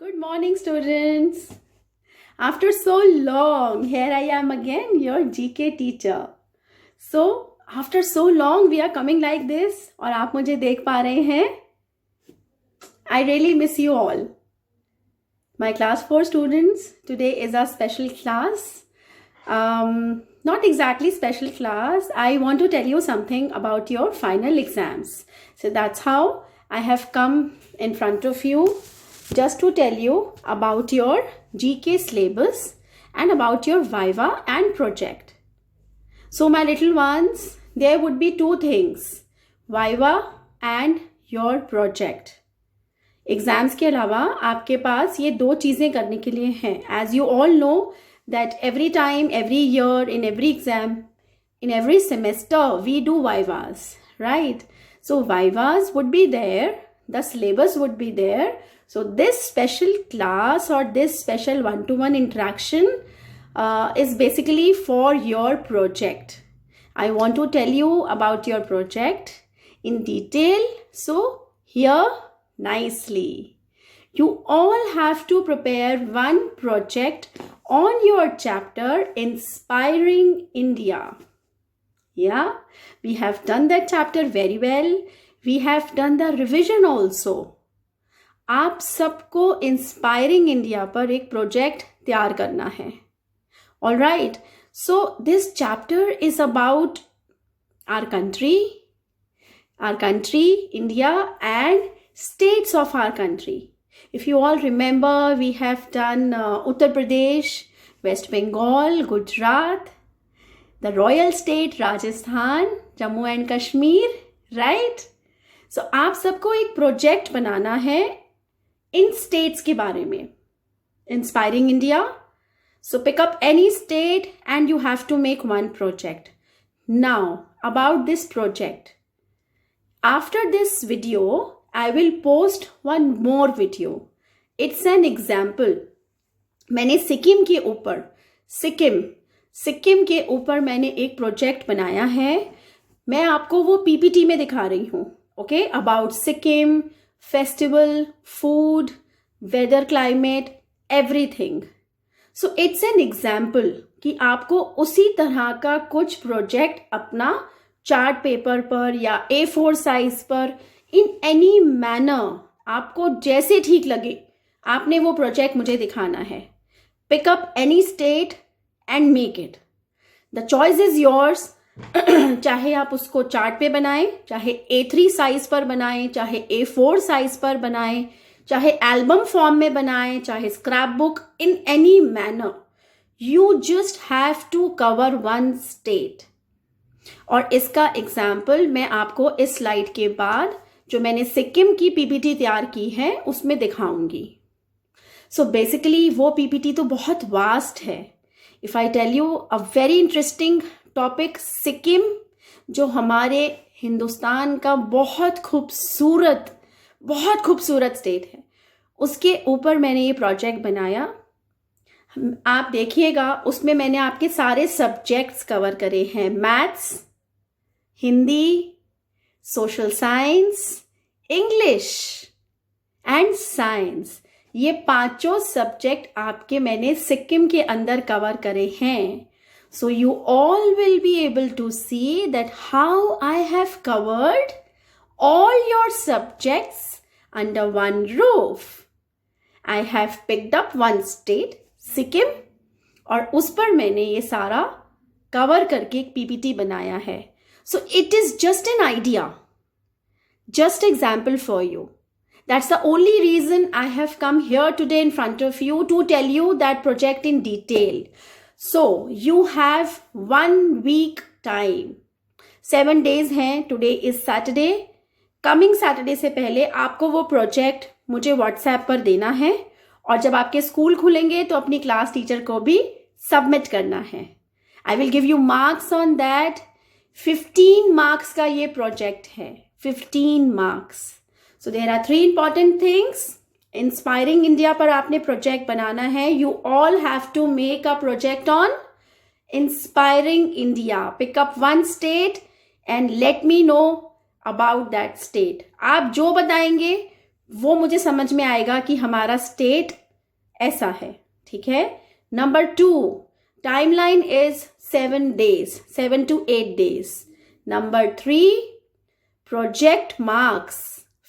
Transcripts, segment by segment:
Good morning, students. After so long, here I am again, your GK teacher. So, after so long, we are coming like this, और आप मुझे देख पा रहे हैं. I really miss you all. My class 4 students, today is our special class. Not exactly special class. I want to tell you something about your final exams. So that's how I have come in front of you, just to tell you about your GK syllabus and about your Viva and project. So my little ones, there would be two things, Viva and your project. Exams के अलावा आपके पास ये दो चीज़ें करने के लिए हैं. As you all know that every time, every year, in every exam, in every semester we do vivas, right? So vivas would be there, the syllabus would be there. So this special class or this special one-to-one interaction is basically for your project. I want to tell you about your project in detail. So here nicely, you all have to prepare one project on your chapter Inspiring India. Yeah, we have done that chapter very well. We have done the revision also. आप सबको inspiring India पर एक project तैयार करना है. All right, so this chapter is about our country, India, and states of our country. If you all remember, we have done Uttar Pradesh, West Bengal, Gujarat, the royal state Rajasthan, Jammu and Kashmir, right? So आप सबको एक project बनाना है इन states के बारे में. Inspiring India. So pick up any state and you have to make one project. Now about this project. After this video, I will post one more video. It's an example. मैंने सिक्किम के ऊपर मैंने एक project बनाया है. मैं आपको वो पीपीटी में दिखा रही हूँ. Okay, about Sikkim, festival, food, weather, climate, everything. So it's an example कि आपको उसी तरह का कुछ प्रोजेक्ट अपना चार्ट पेपर पर या A4 साइज पर इन एनी मैनर, आपको जैसे ठीक लगे, आपने वो प्रोजेक्ट मुझे दिखाना है. Pick up any state and make it. The choice is yours. चाहे आप उसको चार्ट पे बनाएं, चाहे A3 साइज पर बनाएं, चाहे A4 साइज पर बनाएं, चाहे एल्बम फॉर्म में बनाएं, चाहे scrapbook, in any manner. You just have to cover one state. और इसका एग्जाम्पल मैं आपको इस स्लाइड के बाद जो मैंने सिक्किम की पीपीटी तैयार की है उसमें दिखाऊंगी. सो बेसिकली वो पीपीटी तो बहुत वास्ट है. If I tell you a very interesting topic, Sikkim जो हमारे हिंदुस्तान का बहुत खूबसूरत स्टेट है, उसके ऊपर मैंने ये प्रोजेक्ट बनाया. आप देखिएगा, उसमें मैंने आपके सारे सब्जेक्ट्स कवर करे हैं. Maths, Hindi, social science, English and science. ये पांचों सब्जेक्ट आपके मैंने सिक्किम के अंदर कवर करे हैं. So you all will be able to see that how I have covered all your subjects under one roof. I have picked up one state, Sikkim, और उस पर मैंने ये सारा कवर करके एक पीपीटी बनाया है. So it is just an idea, just example for you. That's the only reason I have come here today in front of you to tell you that project in detail. So you have 1 week time. 7 days हैं. Today is Saturday. Coming Saturday से पहले आपको वो project मुझे WhatsApp पर देना है, और जब आपके स्कूल खुलेंगे तो अपनी क्लास टीचर को भी सबमिट करना है. I will give you marks on that. 15 marks का ये प्रोजेक्ट है. 15 marks. So there are 3 important things. Inspiring India पर आपने प्रोजेक्ट बनाना है. You all have to make a project on inspiring India. Pick up one state and let me know about that state. आप जो बताएंगे वो मुझे समझ में आएगा कि हमारा स्टेट ऐसा है, ठीक है। Number 2, timeline is 7 days, 7 to 8 days. Number 3, project marks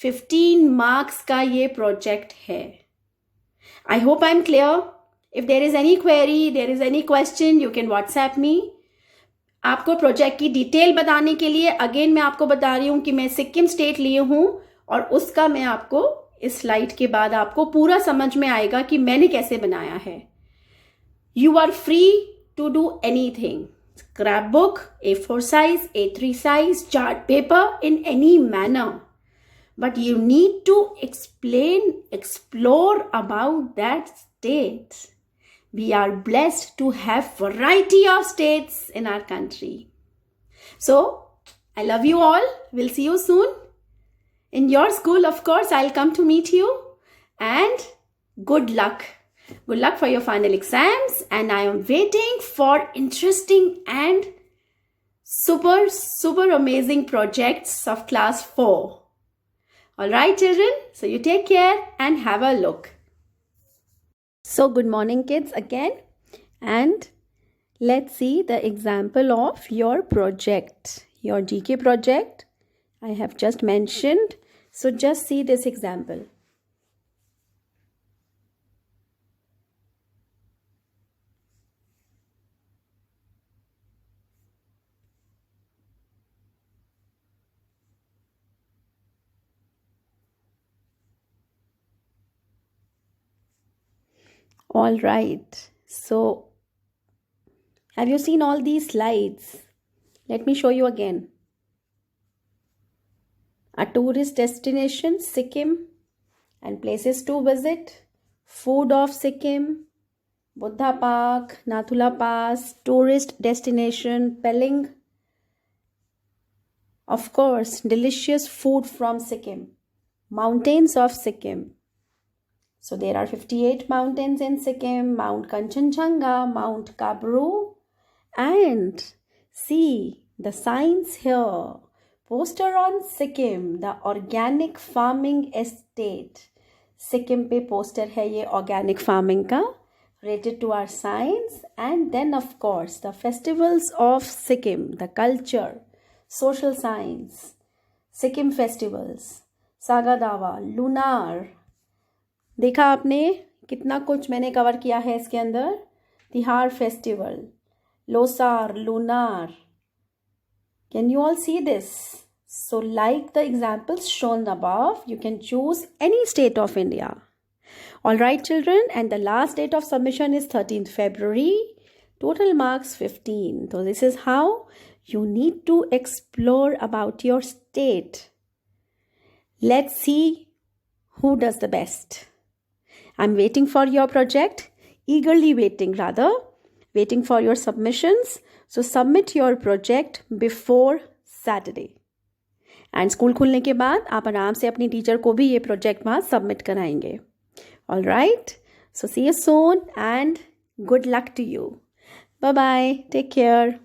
15 marks का ये प्रोजेक्ट है. I hope I'm clear. If there is any query, there is any question, you can WhatsApp me. आपको प्रोजेक्ट की डिटेल बताने के लिए अगेन मैं आपको बता रही हूँ कि मैं सिक्किम स्टेट लिए हूँ और उसका मैं आपको इस स्लाइड के बाद आपको पूरा समझ में आएगा कि मैंने कैसे बनाया है. You are free to do anything. Scrapbook, A4 size, A3 size, chart paper in any manner. But you need to explore about that state. We are blessed to have variety of states in our country. So, I love you all. We'll see you soon. In your school, of course, I'll come to meet you. And good luck. Good luck for your final exams. And I am waiting for interesting and super amazing projects of class 4. Alright children, so you take care and have a look. So good morning kids again, and let's see the example of your project. Your GK project I have just mentioned. So just see this example. All right, so have you seen all these slides? Let me show you again. A tourist destination, Sikkim, and places to visit: food of Sikkim, Buddha Park, Nathula Pass, tourist destination, Pelling. Of course, delicious food from Sikkim, mountains of Sikkim. So there are 58 mountains in Sikkim: Mount Kanchenjunga, Mount Kabru, and see the signs here. Poster on Sikkim, the organic farming estate. Sikkim पे poster है ये organic farming का, related to our science. And then of course the festivals of Sikkim, the culture, social science, Sikkim festivals, Sagadawa, Lunar. देखा आपने कितना कुछ मैंने cover किया है इसके अंदर. Tihar festival, Losar, lunar. Can you all see this? So like the examples shown above, you can choose any state of India. Alright children, and the last date of submission is 13th February. Total marks 15. So this is how you need to explore about your state. Let's see who does the best. I'm waiting for your project, eagerly waiting for your submissions. So submit your project before Saturday. And school खुलने के बाद आप आराम से अपनी teacher को भी ये प्रोजेक्ट वहाँ सबमिट कराएंगे. All right. So see you soon and good luck to you. Bye-bye. Take care.